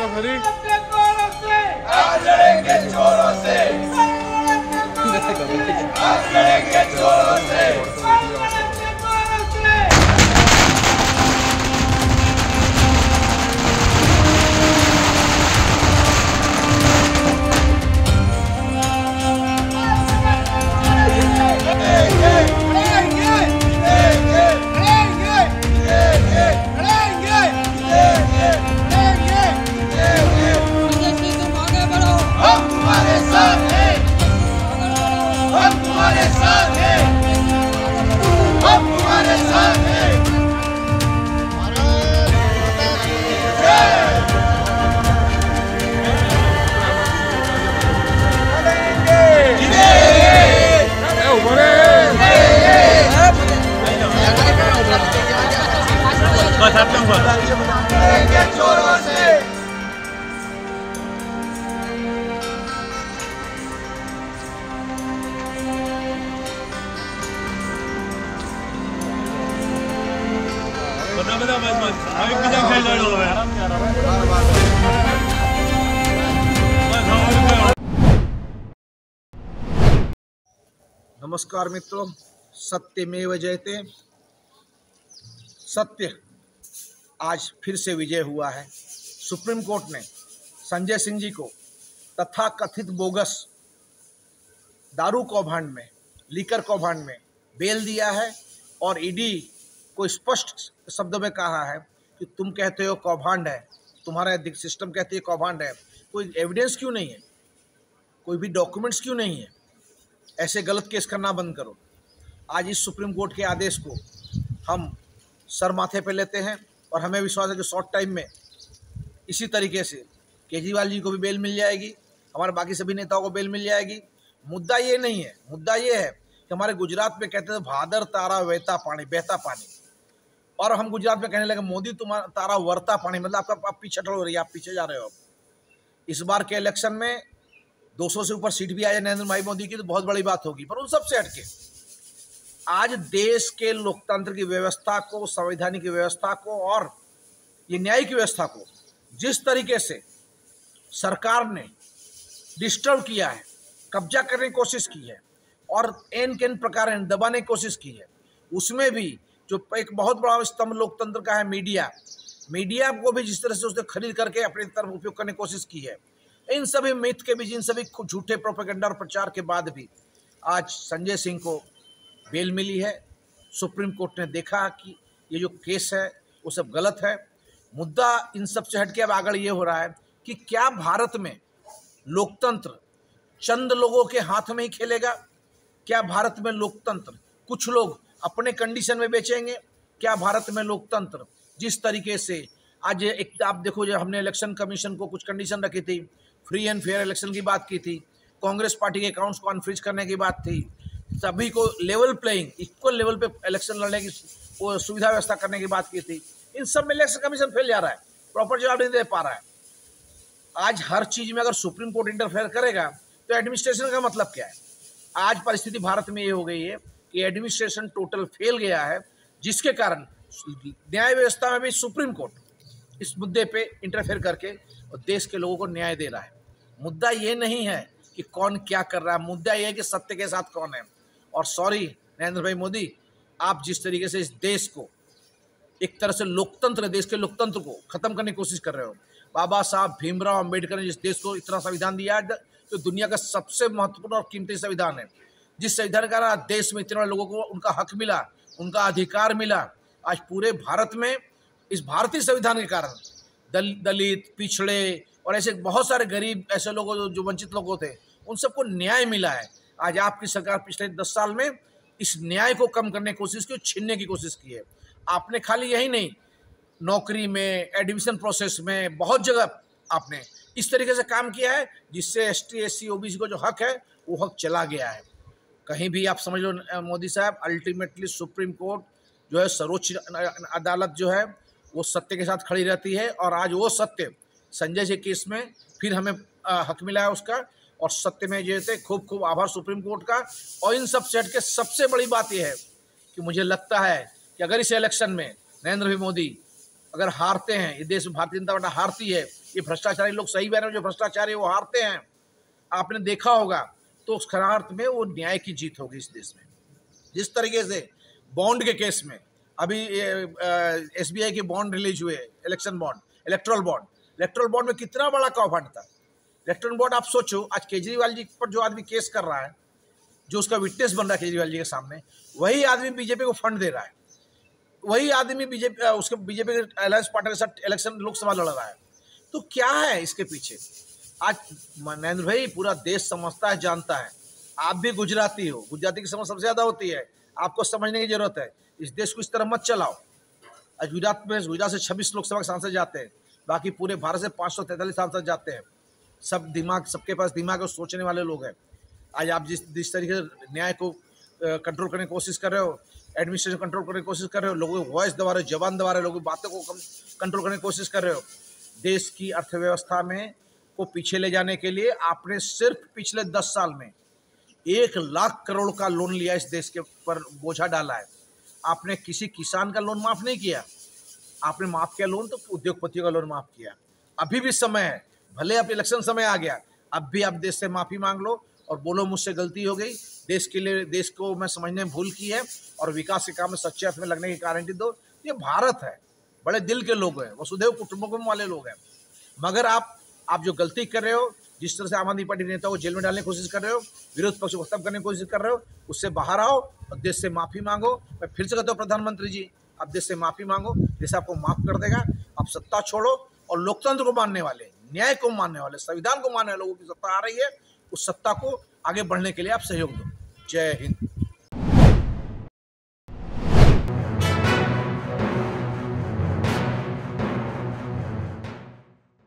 भरी आज लड़ेंगे चोरों से, आज लड़ेंगे चोरों से। चोरों से नमस्कार मित्रों, सत्यमेव जयते। सत्य आज फिर से विजय हुआ है। सुप्रीम कोर्ट ने संजय सिंह जी को तथाकथित बोगस दारू कौभांड में, लीकर कौभांड में बेल दिया है और ईडी को स्पष्ट शब्दों में कहा है कि तुम कहते हो कौभांड है, तुम्हारा सिस्टम कहती है कौभांड है, कोई एविडेंस क्यों नहीं है, कोई भी डॉक्यूमेंट्स क्यों नहीं है, ऐसे गलत केस करना बंद करो। आज इस सुप्रीम कोर्ट के आदेश को हम सर माथे पे लेते हैं और हमें विश्वास है कि शॉर्ट टाइम में इसी तरीके से केजरीवाल जी को भी बेल मिल जाएगी, हमारे बाकी सभी नेताओं को बेल मिल जाएगी। मुद्दा ये नहीं है, मुद्दा ये है कि हमारे गुजरात में कहते थे भादर तारा बहता पानी, और हम गुजरात में कहने लगे मोदी तुम्हारा तारा वरता पानी, मतलब आपका आप पीछे हो रही है, आप पीछे जा रहे हो। इस बार के इलेक्शन में 200 से ऊपर सीट भी आ जाए नरेंद्र भाई मोदी की तो बहुत बड़ी बात होगी, पर उन सबसे हटके आज देश के लोकतंत्र की व्यवस्था को, संवैधानिक व्यवस्था को और ये न्यायिक व्यवस्था को जिस तरीके से सरकार ने डिस्टर्ब किया है, कब्जा करने की कोशिश की है और एन केन प्रकार दबाने की कोशिश की है, उसमें भी जो एक बहुत बड़ा स्तंभ लोकतंत्र का है मीडिया को भी जिस तरह से उसने खरीद करके अपनी तरफ उपयोग करने की कोशिश की है, इन सभी मिथ के बीच, इन सभी झूठे प्रोपेगेंडा और प्रचार के बाद भी आज संजय सिंह को बेल मिली है। सुप्रीम कोर्ट ने देखा कि ये जो केस है वो सब गलत है। मुद्दा इन सब से हटके अब आगे ये हो रहा है कि क्या भारत में लोकतंत्र चंद लोगों के हाथ में ही खेलेगा? क्या भारत में लोकतंत्र कुछ लोग अपने कंडीशन में बेचेंगे? क्या भारत में लोकतंत्र जिस तरीके से आज एक आप देखो, जब हमने इलेक्शन कमीशन को कुछ कंडीशन रखी थी, फ्री एंड फेयर इलेक्शन की बात की थी, कांग्रेस पार्टी के अकाउंट्स को अनफ्रीज करने की बात थी, सभी को लेवल प्लेइंग, इक्वल लेवल पे इलेक्शन लड़ने की वो सुविधा व्यवस्था करने की बात की थी, इन सब में इलेक्शन कमीशन फेल जा रहा है, प्रॉपर जवाब नहीं दे पा रहा है। आज हर चीज में अगर सुप्रीम कोर्ट इंटरफेयर करेगा तो एडमिनिस्ट्रेशन का मतलब क्या है? आज परिस्थिति भारत में ये हो गई है कि एडमिनिस्ट्रेशन टोटल फेल गया है, जिसके कारण न्याय व्यवस्था में भी सुप्रीम कोर्ट इस मुद्दे पे इंटरफेयर करके और देश के लोगों को न्याय दे रहा है। मुद्दा ये नहीं है कि कौन क्या कर रहा है, मुद्दा ये है कि सत्य के साथ कौन है। और सॉरी नरेंद्र भाई मोदी, आप जिस तरीके से इस देश को एक तरह से लोकतंत्र, देश के लोकतंत्र को खत्म करने की कोशिश कर रहे हो। बाबा साहब भीमराव अंबेडकर ने जिस देश को इतना संविधान दिया है, तो दुनिया का सबसे महत्वपूर्ण और कीमती संविधान है, जिस संविधान के कारण देश में इतने लोगों को उनका हक मिला, उनका अधिकार मिला। आज पूरे भारत में इस भारतीय संविधान के कारण दलित, पिछड़े और ऐसे बहुत सारे गरीब ऐसे लोगों जो वंचित लोगों थे, उन सबको न्याय मिला है। आज आपकी सरकार पिछले 10 साल में इस न्याय को कम करने की कोशिश की, छीनने की कोशिश की है। आपने खाली यही नहीं, नौकरी में, एडमिशन प्रोसेस में, बहुत जगह आपने इस तरीके से काम किया है जिससे एसटी, एससी, ओबीसी को जो हक है वो हक चला गया है। कहीं भी आप समझ लो मोदी साहब, अल्टीमेटली सुप्रीम कोर्ट जो है, सर्वोच्च अदालत जो है, वो सत्य के साथ खड़ी रहती है। और आज वो सत्य संजय जी केस में फिर हमें हक मिला है उसका, और सत्य में जो थे खूब खूब आभार सुप्रीम कोर्ट का। और इन सब से हटके सबसे बड़ी बात यह है कि मुझे लगता है कि अगर इस इलेक्शन में नरेंद्र भाई मोदी अगर हारते हैं, ये देश में भारतीय जनता पार्टी हारती है, ये भ्रष्टाचारी लोग सही बह रहे हैं, जो भ्रष्टाचारी वो हारते हैं, आपने देखा होगा। तो उस खरा अर्थ में वो न्याय की जीत होगी इस देश में। जिस तरीके से बॉन्ड के केस में अभी SBI के बॉन्ड रिलीज हुए, इलेक्ट्रल बॉन्ड में कितना बड़ा कौभांड था। इलेक्ट्रल बॉन्ड, आप सोचो, आज केजरीवाल जी पर जो आदमी केस कर रहा है, जो उसका विटनेस बन रहा है केजरीवाल जी के सामने, वही आदमी बीजेपी को फंड दे रहा है, वही आदमी बीजेपी के अलायंस पार्टनर के साथ इलेक्शन लोकसभा लड़ रहा है। तो क्या है इसके पीछे? आज नरेंद्र भाई, पूरा देश समझता है, जानता है। आप भी गुजराती हो, गुजराती की समझ सबसे ज्यादा होती है, आपको समझने की जरूरत है। इस देश को इस तरह मत चलाओ। आज गुजरात से 26 लोकसभा के सांसद जाते हैं, बाकी पूरे भारत से 543 सांसद जाते हैं। सबके पास दिमाग और सोचने वाले लोग हैं। आज आप जिस तरीके से न्याय को कंट्रोल करने की कोशिश कर रहे हो, एडमिनिस्ट्रेशन कंट्रोल करने की कोशिश कर रहे हो, लोगों की वॉइस दबा रहे हो, जबान दबा रहे हो, लोगों की बातों को कंट्रोल करने की कोशिश कर रहे हो, देश की अर्थव्यवस्था में को पीछे ले जाने के लिए आपने सिर्फ पिछले 10 साल में 1 लाख करोड़ का लोन लिया, इस देश के ऊपर बोझा डाला है। आपने किसी किसान का लोन माफ नहीं किया, आपने माफ किया लोन तो उद्योगपतियों का लोन माफ किया। अभी भी समय है, भले अब इलेक्शन समय आ गया, अब भी आप देश से माफी मांग लो और बोलो मुझसे गलती हो गई, देश के लिए, देश को मैं समझने में भूल की है और विकास के काम में सच्चे अर्थ में लगने की गारंटी दो। ये भारत है, बड़े दिल के लोग हैं, वसुधैव कुटुंबकम वाले लोग हैं। मगर आप जो गलती कर रहे हो, जिस तरह से आम आदमी पार्टी नेता को जेल में डालने की कोशिश कर रहे हो, विरोध पक्ष को खत्म करने की कोशिश कर रहे हो, उससे बाहर आओ और देश से माफी मांगो। मैं फिर से कहता हूँ प्रधानमंत्री जी, आप देश से माफी मांगो, देश आपको माफ कर देगा। आप सत्ता छोड़ो और लोकतंत्र को मानने वाले, न्याय को मानने वाले, संविधान को मानने वाले लोगों की सत्ता आ रही है, उस सत्ता को आगे बढ़ने के लिए आप सहयोग दो। जय हिंद।